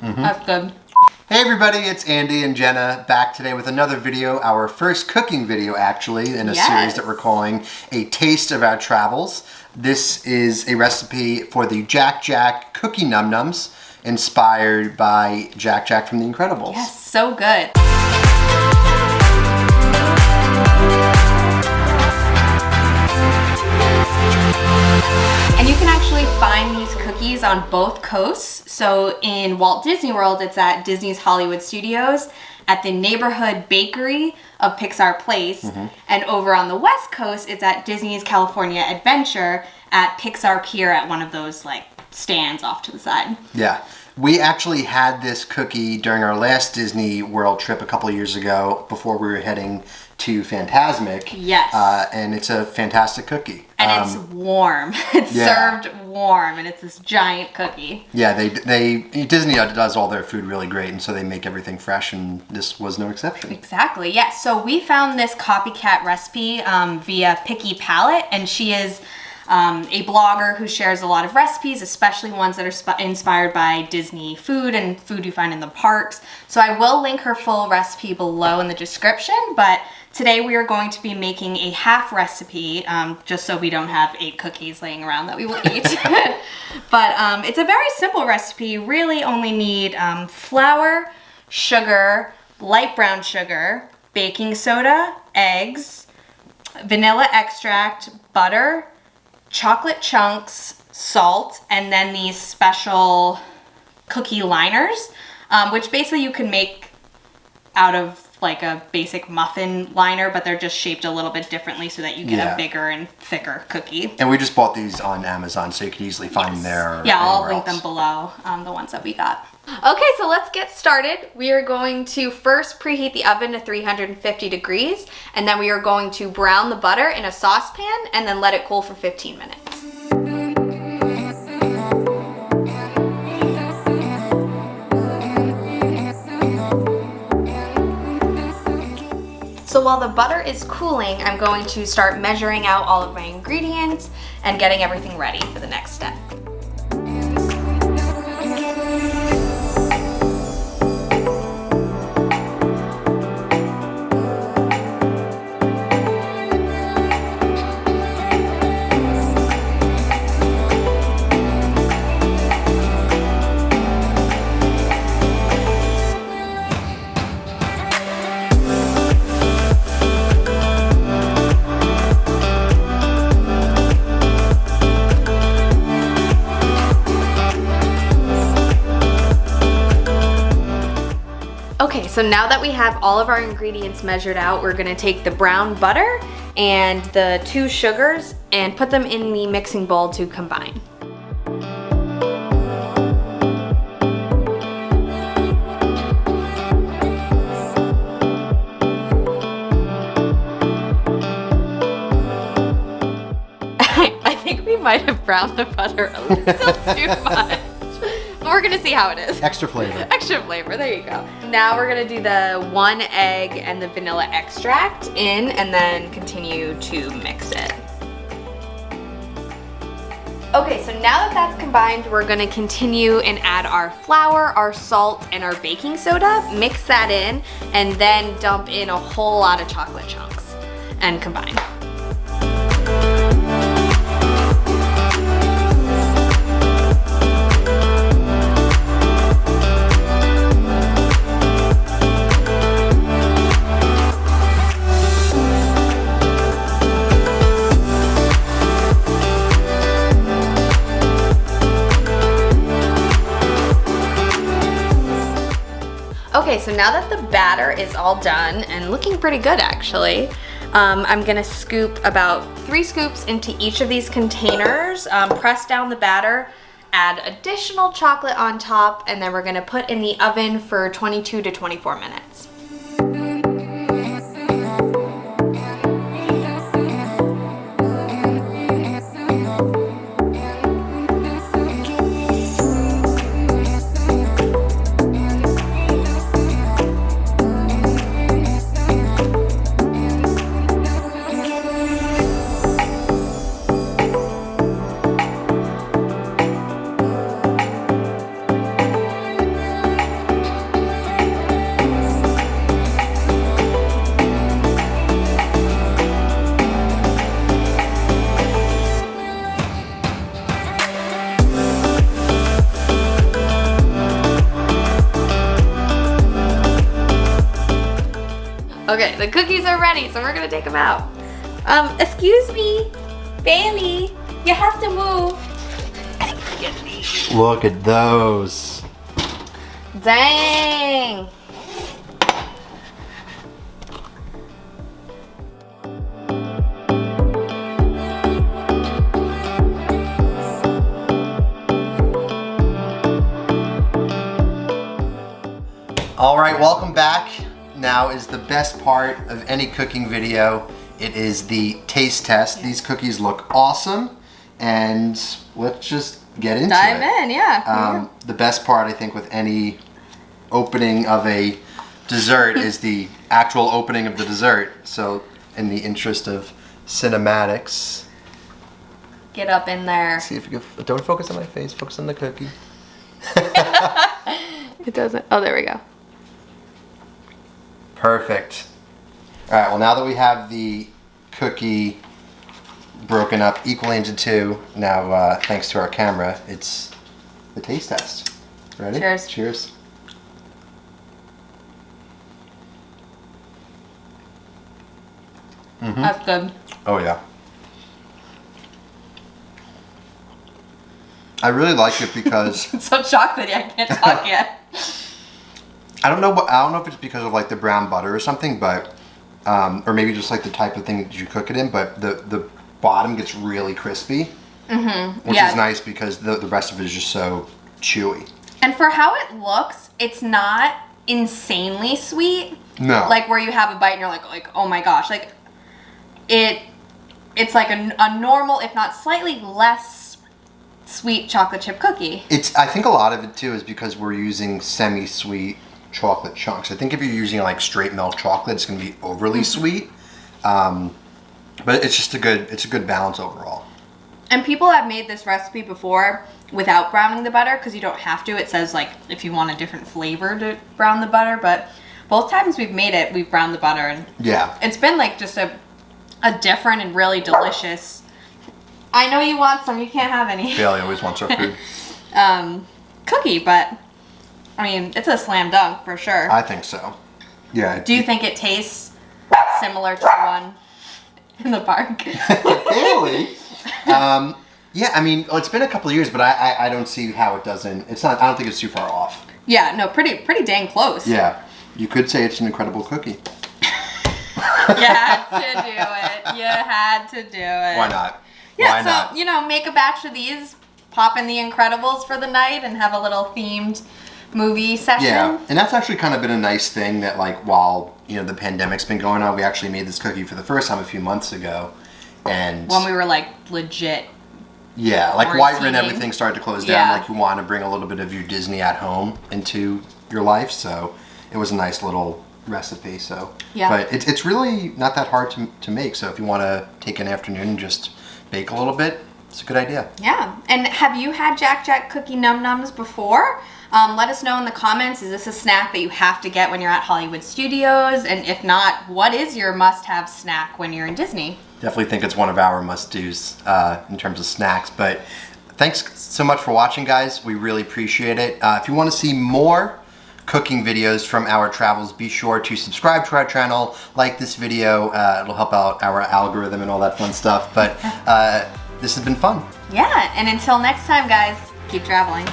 That's good. Hey everybody, it's Andy and Jenna back today with another video, our first cooking video actually, in a series that we're calling A Taste of Our Travels. This is a recipe for the Jack Jack Cookie Num Nums, inspired by Jack Jack from The Incredibles. Yes, so good. And you can actually find these cookies on both coasts. So in Walt Disney World, it's at Disney's Hollywood Studios, at the Neighborhood Bakery of Pixar Place, and over on the West Coast, it's at Disney's California Adventure at Pixar Pier at one of those like stands off to the side. Yeah. We actually had this cookie during our last Disney World trip a couple of years ago before we were heading to Fantasmic. Yes. And it's a fantastic cookie. And it's warm. It's served warm, and it's this giant cookie. Yeah, Disney does all their food really great, and so they make everything fresh, and this was no exception. Exactly, yes. So we found this copycat recipe via Picky Palette, and she is a blogger who shares a lot of recipes, especially ones that are inspired by Disney food and food you find in the parks. So I will link her full recipe below in the description, but today we are going to be making a half recipe, just so we don't have 8 cookies laying around that we will eat. But it's a very simple recipe. You really only need flour, sugar, light brown sugar, baking soda, eggs, vanilla extract, butter, chocolate chunks, salt, and then these special cookie liners, which basically you can make out of like a basic muffin liner, but they're just shaped a little bit differently so that you get a bigger and thicker cookie. And we just bought these on Amazon, so you can easily find them there. Yeah, I'll link them below, the ones that we got. Okay, so let's get started. We are going to first preheat the oven to 350 degrees, and then we are going to brown the butter in a saucepan and then let it cool for 15 minutes. So while the butter is cooling, I'm going to start measuring out all of my ingredients and getting everything ready for the next step. Okay, so now that we have all of our ingredients measured out, we're gonna take the brown butter and the 2 sugars and put them in the mixing bowl to combine. I think we might have browned the butter a little too much. We're gonna see how it is. Extra flavor. Extra flavor, there you go. Now we're gonna do the 1 egg and the vanilla extract in, and then continue to mix it. Okay, so now that that's combined, we're gonna continue and add our flour, our salt, and our baking soda, mix that in, and then dump in a whole lot of chocolate chunks and combine. Okay, so now that the batter is all done and looking pretty good actually, I'm gonna scoop about 3 scoops into each of these containers, press down the batter, add additional chocolate on top, and then we're gonna put in the oven for 22 to 24 minutes. Okay, the cookies are ready, so we're gonna take them out. Excuse me, Bailey, you have to move. Look at those. Dang. All right, welcome back. Now is the best part of any cooking video. It is the taste test. These cookies look awesome, and let's just get into it. Dive in, yeah. The best part, I think, with any opening of a dessert is the actual opening of the dessert. So, in the interest of cinematics, Get up in there. see if you can. Don't focus on my face. Focus on the cookie. It doesn't. Oh, there we go. Perfect. All right, well, now that we have the cookie broken up equally into two, now thanks to our camera, it's the taste test. Ready? Cheers. Cheers. That's good. Oh, yeah. I really like it because It's so chocolatey, I can't talk yet. I don't know if it's because of like the brown butter or something, but or maybe just like the type of thing that you cook it in, but the bottom gets really crispy, which is nice because the rest of it is just so chewy. And for how it looks, it's not insanely sweet. No. Like where you have a bite and you're like oh my gosh, like it's like a normal, if not slightly less sweet chocolate chip cookie. I think a lot of it too is because we're using semi-sweet chocolate chunks. I think if you're using like straight milk chocolate, it's going to be overly sweet. But it's just a good balance overall. And people have made this recipe before without browning the butter because you don't have to. It says like if you want a different flavor to brown the butter, but both times we've made it, we've browned the butter, and Yeah. it's been like just a different and really delicious. I know you want some, you can't have any. Bailey always wants our food. Cookie, but I mean, it's a slam dunk for sure. I think so. Yeah. Do you think it tastes similar to one in the park? Bailey? Yeah, I mean, it's been a couple of years, but I don't see how it doesn't. It's not. I don't think it's too far off. Yeah, no, pretty dang close. Yeah, you could say it's an incredible cookie. You had to do it. You had to do it. Why not? Yeah, Why so, not? you know, make a batch of these, pop in the Incredibles for the night, and have a little themed movie session. Yeah, and that's actually kind of been a nice thing that, like, while, you know, the pandemic's been going on, we actually made this cookie for the first time a few months ago. And when we were, like, legit. Yeah, like White and quarantining. everything started to close down. Yeah. Like, you want to bring a little bit of your Disney at home into your life, so it was a nice little recipe. So, Yeah. But it's really not that hard to make. So if you want to take an afternoon and just bake a little bit, it's a good idea. Yeah. And have you had Jack Jack Cookie Num Nums before? Let us know in the comments. Is this a snack that you have to get when you're at Hollywood Studios? And if not, what is your must-have snack when you're in Disney? Definitely think it's one of our must-dos in terms of snacks. But thanks so much for watching, guys. We really appreciate it. If you want to see more cooking videos from our travels, be sure to subscribe to our channel, like this video. It'll help out our algorithm and all that fun stuff. But this has been fun. Yeah. And until next time, guys, keep traveling.